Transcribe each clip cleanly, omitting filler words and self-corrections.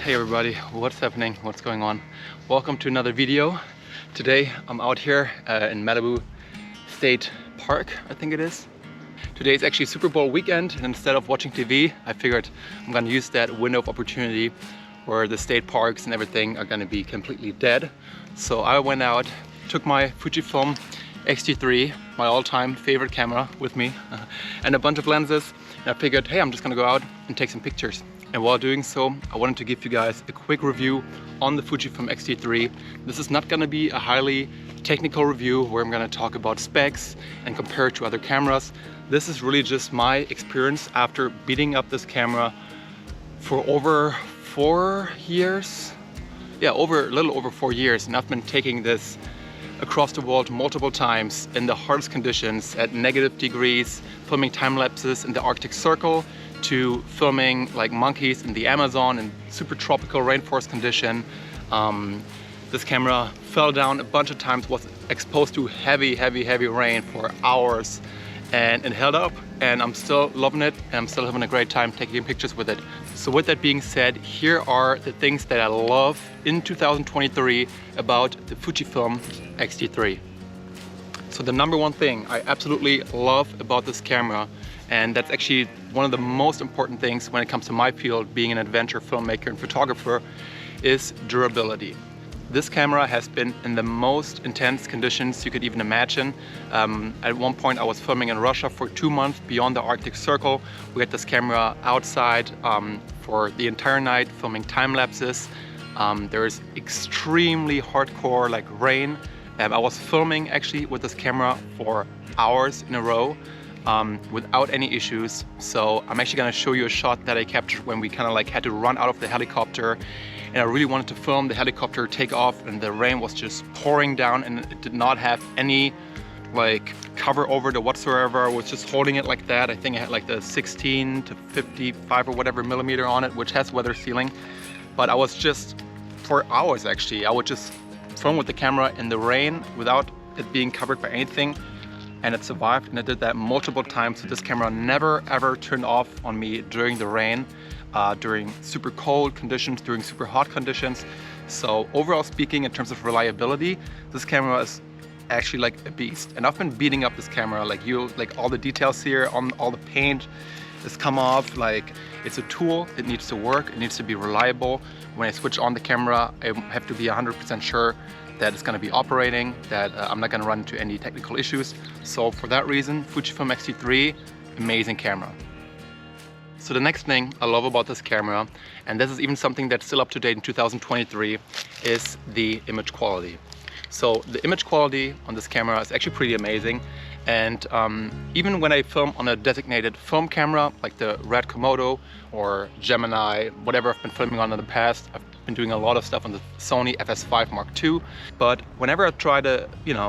Hey everybody, what's happening? What's going on? Welcome to another video. Today I'm out here in Malibu State Park, I think it is. Today is actually Super Bowl weekend, and instead of watching TV, I figured I'm gonna use that window of opportunity where the state parks and everything are gonna be completely dead. So I went out, took my Fujifilm X-T3, my all-time favorite camera, with me, and a bunch of lenses. And I figured, hey, I'm just gonna go out and take some pictures. And while doing so, I wanted to give you guys a quick review on the Fujifilm X-T3. This is not gonna be a highly technical review where I'm gonna talk about specs and compare it to other cameras. This is really just my experience after beating up this camera for over 4 years. Yeah, a little over 4 years, and I've been taking this across the world multiple times in the hardest conditions at negative degrees, filming time lapses in the Arctic Circle, to filming like monkeys in the Amazon in super tropical rainforest condition. This camera fell down a bunch of times, was exposed to heavy rain for hours, and it held up, and I'm still loving it, and I'm still having a great time taking pictures with it. So with that being said, here are the things that I love in 2023 about the Fujifilm X-T3. So the number one thing I absolutely love about this camera, and that's actually one of the most important things when it comes to my field, being an adventure filmmaker and photographer, is durability. This camera has been in the most intense conditions you could even imagine. At one point I was filming in Russia for 2 months beyond the Arctic Circle. We had this camera outside for the entire night filming time lapses. There is extremely hardcore like rain. I was filming actually with this camera for hours in a row without any issues. So I'm actually gonna show you a shot that I captured when we kind of like had to run out of the helicopter, and I really wanted to film the helicopter take off, and the rain was just pouring down, and it did not have any like cover over it whatsoever. I was just holding it like that. I think I had like the 16 to 55 or whatever millimeter on it, which has weather sealing. But I was just, for hours actually, I would just film with the camera in the rain without it being covered by anything, and it survived, and I did that multiple times. So this camera never ever turned off on me during the rain, during super cold conditions, during super hot conditions. So overall speaking, in terms of reliability, this camera is actually like a beast. And I've been beating up this camera, like all the details here, on all the paint has come off. Like, it's a tool, it needs to work, it needs to be reliable. When I switch on the camera, I have to be 100% sure that it's gonna be operating, that I'm not gonna run into any technical issues. So for that reason, Fujifilm X-T3, amazing camera. So the next thing I love about this camera, and this is even something that's still up to date in 2023, is the image quality. So the image quality on this camera is actually pretty amazing. And even when I film on a designated film camera, like the Red Komodo or Gemini, whatever I've been filming on in the past, I've been doing a lot of stuff on the Sony FS5 Mark II. But whenever I try to,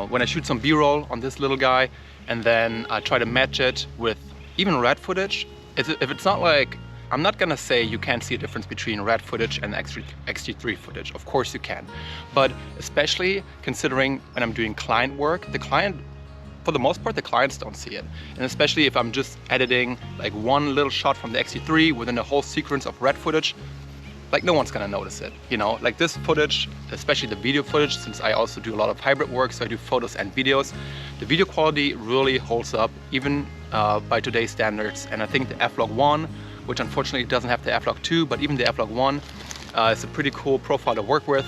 when I shoot some B-roll on this little guy, and then I try to match it with even red footage, if it's not like, I'm not gonna say you can't see a difference between red footage and X-T3 footage. Of course you can. But especially considering when I'm doing client work, for the most part, the clients don't see it. And especially if I'm just editing like one little shot from the X-T3 within a whole sequence of red footage, like no one's gonna notice it, Like this footage, especially the video footage, since I also do a lot of hybrid work, so I do photos and videos, the video quality really holds up, even by today's standards. And I think the F-Log1, which unfortunately doesn't have the F-Log2, but even the F-Log1 is a pretty cool profile to work with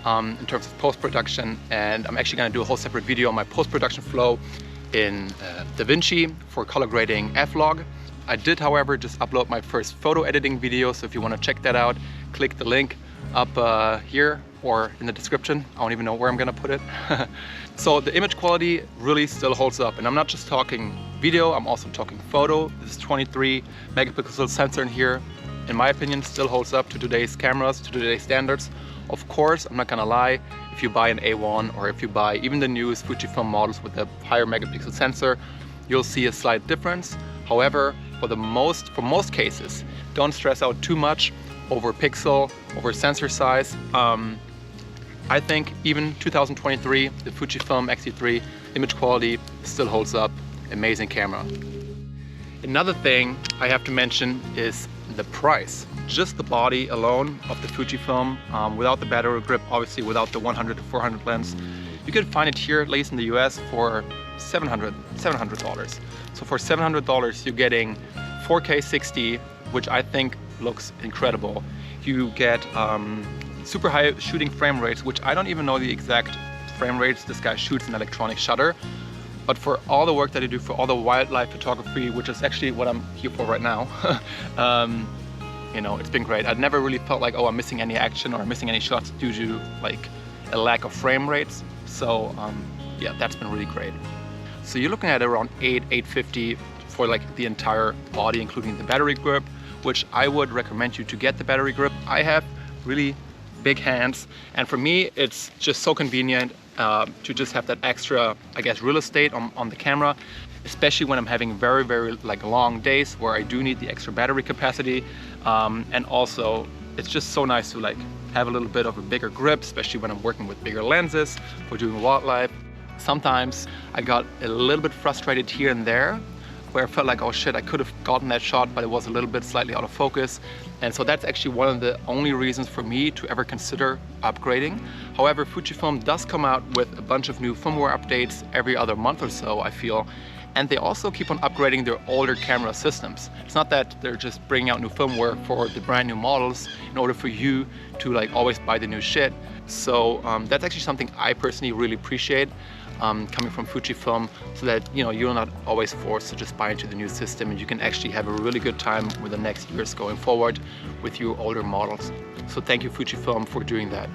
in terms of post-production. And I'm actually gonna do a whole separate video on my post-production flow in DaVinci for color grading F-Log. I did, however, just upload my first photo editing video, so if you want to check that out, click the link up here or in the description. I don't even know where I'm gonna put it. So the image quality really still holds up, and I'm not just talking video, I'm also talking photo. This is 23 megapixel sensor in here, in my opinion, still holds up to today's cameras, to today's standards. Of course, I'm not gonna lie, if you buy an A1 or if you buy even the newest Fujifilm models with a higher megapixel sensor, you'll see a slight difference. However, for most cases, don't stress out too much over pixel, over sensor size. I think even 2023, the Fujifilm X-T3 image quality still holds up. Amazing camera. Another thing I have to mention is the price, just the body alone of the Fujifilm, without the battery grip, obviously without the 100 to 400 lens, you can find it here, at least in the US, for $700. So for $700, you're getting 4K 60, which I think looks incredible. You get super high shooting frame rates, which I don't even know the exact frame rates. This guy shoots an electronic shutter. But for all the work that I do, for all the wildlife photography, which is actually what I'm here for right now, you know, it's been great. I've never really felt like, oh, I'm missing any action or I'm missing any shots due to like a lack of frame rates. So yeah, that's been really great. So you're looking at around $850 for like the entire body, including the battery grip, which I would recommend you to get the battery grip. I have really big hands, and for me, it's just so convenient to just have that extra, I guess, real estate on the camera, especially when I'm having very, very like long days where I do need the extra battery capacity. And also, it's just so nice to like have a little bit of a bigger grip, especially when I'm working with bigger lenses for doing wildlife. Sometimes I got a little bit frustrated here and there, where I felt like, oh shit, I could have gotten that shot, but it was a little bit slightly out of focus. And so that's actually one of the only reasons for me to ever consider upgrading. However, Fujifilm does come out with a bunch of new firmware updates every other month or so, I feel. And they also keep on upgrading their older camera systems. It's not that they're just bringing out new firmware for the brand new models in order for you to like always buy the new shit. So that's actually something I personally really appreciate. Coming from Fujifilm, so that you're not always forced to just buy into the new system, and you can actually have a really good time with the next years going forward with your older models. So thank you, Fujifilm, for doing that.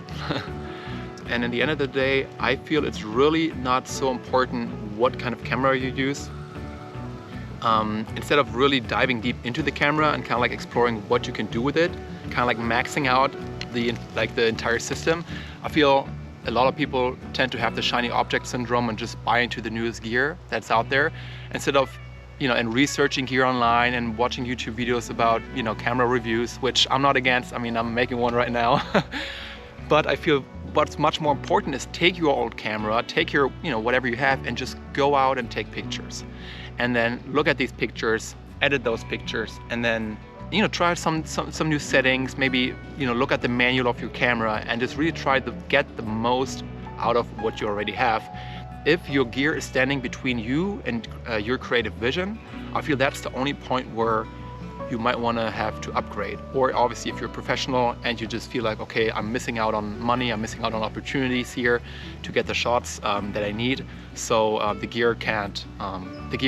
And in the end of the day, I feel it's really not so important what kind of camera you use. Instead of really diving deep into the camera and kind of like exploring what you can do with it, kind of like maxing out the entire system, I feel a lot of people tend to have the shiny object syndrome and just buy into the newest gear that's out there, instead of, and researching gear online and watching YouTube videos about, camera reviews, which I'm not against. I mean, I'm making one right now. But I feel what's much more important is take your old camera, take your, whatever you have, and just go out and take pictures. And then look at these pictures, edit those pictures, and then try some new settings, maybe look at the manual of your camera and just really try to get the most out of what you already have. If your gear is standing between you and your creative vision, I feel that's the only point where you might want to have to upgrade. Or obviously if you're a professional and you just feel like, okay, I'm missing out on money, I'm missing out on opportunities here to get the shots that I need, so the gear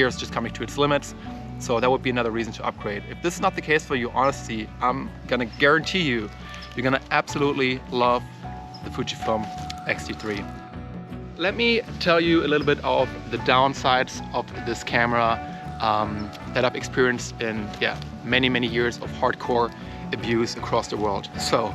is just coming to its limits. So that would be another reason to upgrade. If this is not the case for you, honestly, I'm gonna guarantee you're gonna absolutely love the Fujifilm X-T3. Let me tell you a little bit of the downsides of this camera that I've experienced in many years of hardcore abuse across the world. So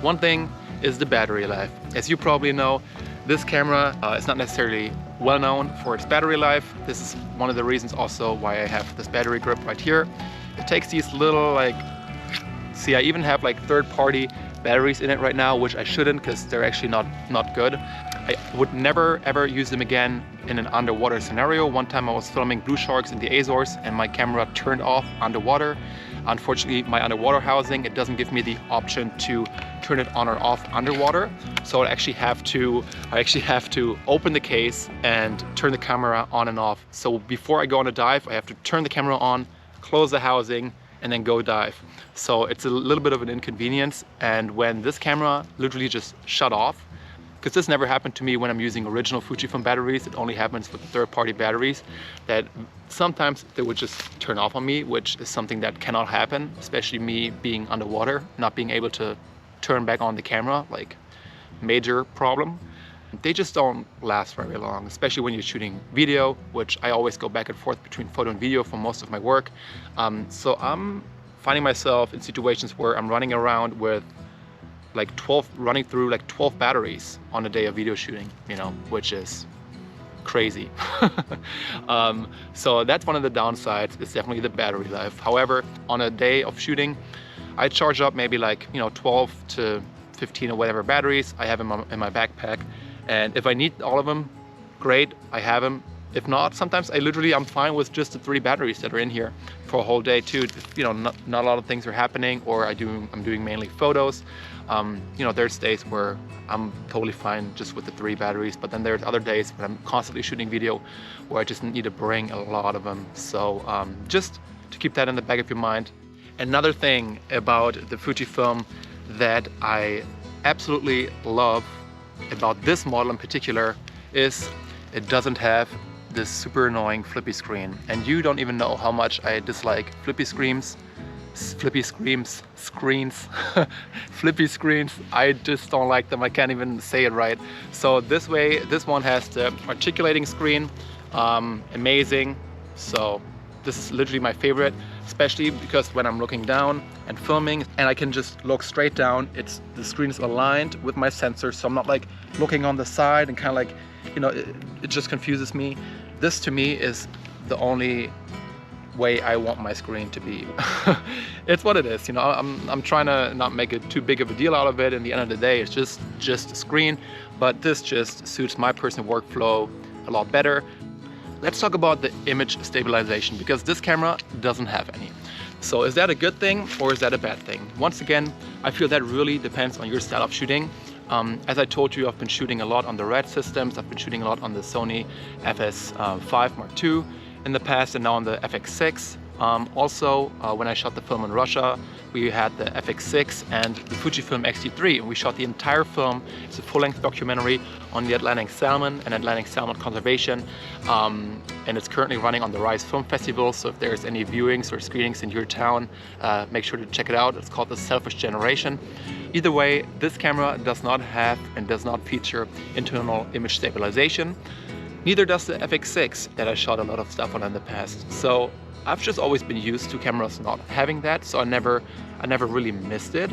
one thing is the battery life. As you probably know, this camera is not necessarily well known for its battery life. This is one of the reasons also why I have this battery grip right here. It takes these little see, I even have third-party batteries in it right now, which I shouldn't, because they're actually not good. I would never ever use them again in an underwater scenario. One time I was filming blue sharks in the Azores and my camera turned off underwater. Unfortunately, my underwater housing, it doesn't give me the option to turn it on or off underwater. So I actually have to open the case and turn the camera on and off. So before I go on a dive, I have to turn the camera on, close the housing, and then go dive. So it's a little bit of an inconvenience. And when this camera literally just shut off, because this never happened to me when I'm using original Fujifilm batteries, it only happens with third-party batteries, that sometimes they would just turn off on me, which is something that cannot happen, especially me being underwater, not being able to turn back on the camera, major problem. They just don't last very long, especially when you're shooting video, which I always go back and forth between photo and video for most of my work. So I'm finding myself in situations where I'm running around with running through 12 batteries on a day of video shooting, which is crazy. So that's one of the downsides. It's definitely the battery life. However, on a day of shooting, I charge up maybe 12 to 15 or whatever batteries I have in my backpack. And if I need all of them, great, I have them. If not, sometimes I'm fine with just the 3 batteries that are in here for a whole day too. If, you know, not a lot of things are happening, or I'm doing mainly photos. You know, there's days where I'm totally fine just with the 3 batteries, but then there's other days when I'm constantly shooting video where I just need to bring a lot of them. So just to keep that in the back of your mind. Another thing about the Fujifilm that I absolutely love about this model in particular is it doesn't have this super annoying flippy screen. And you don't even know how much I dislike flippy screens. Flippy screens. I just don't like them. I can't even say it right. So this one has the articulating screen. Amazing. So this is literally my favorite, especially because when I'm looking down and filming and I can just look straight down, the screen is aligned with my sensor, so I'm not like looking on the side and kind of like, you know, it just confuses me. This to me is the only way I want my screen to be. It's what it is, you know. I'm trying to not make it too big of a deal out of it. In the end of the day, it's just a screen, but this just suits my personal workflow a lot better. Let's talk about the image stabilization, because this camera doesn't have any. So is that a good thing or is that a bad thing? Once again, I feel that really depends on your style of shooting. As I told you, I've been shooting a lot on the RED systems. I've been shooting a lot on the Sony FS5 Mark II in the past, and now on the FX6. Also, when I shot the film in Russia, we had the FX6 and the Fujifilm X-T3, and we shot the entire film. It's a full-length documentary on the Atlantic salmon and Atlantic salmon conservation, and it's currently running on the Rise Film Festival. So if there's any viewings or screenings in your town, make sure to check it out. It's called The Selfish Generation. Either way, this camera does not have and does not feature internal image stabilization. Neither does the FX6 that I shot a lot of stuff on in the past. So I've just always been used to cameras not having that, so I never really missed it.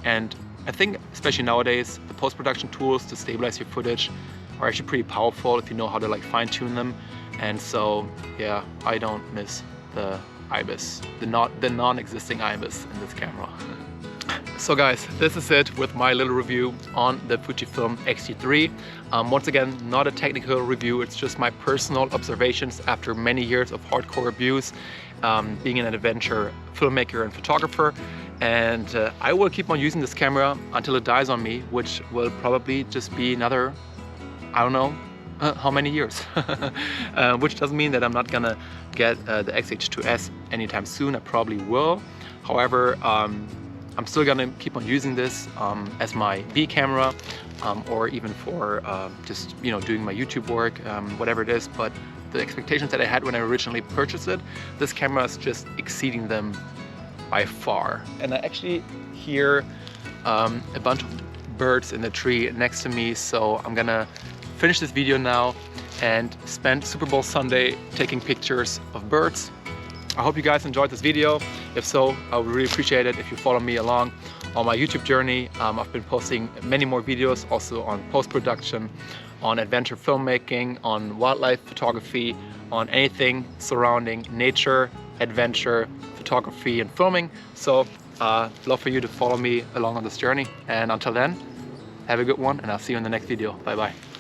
And I think, especially nowadays, the post-production tools to stabilize your footage are actually pretty powerful if you know how to like fine-tune them. And so, yeah, I don't miss the IBIS, the non-existing IBIS in this camera. So guys, this is it with my little review on the Fujifilm X-T3. Once again, not a technical review, it's just my personal observations after many years of hardcore abuse, being an adventure filmmaker and photographer. And I will keep on using this camera until it dies on me, which will probably just be another, I don't know, how many years. Which doesn't mean that I'm not gonna get the X-H2S anytime soon. I probably will. However, I'm still gonna keep on using this as my B camera, or even for just, you know, doing my YouTube work, whatever it is. But the expectations that I had when I originally purchased it, this camera is just exceeding them by far. And I actually hear a bunch of birds in the tree next to me, so I'm gonna finish this video now and spend Super Bowl Sunday taking pictures of birds. I hope you guys enjoyed this video. If so, I would really appreciate it if you follow me along on my YouTube journey. I've been posting many more videos also on post-production, on adventure filmmaking, on wildlife photography, on anything surrounding nature, adventure, photography and filming. So love for you to follow me along on this journey. And until then, have a good one, and I'll see you in the next video. Bye bye.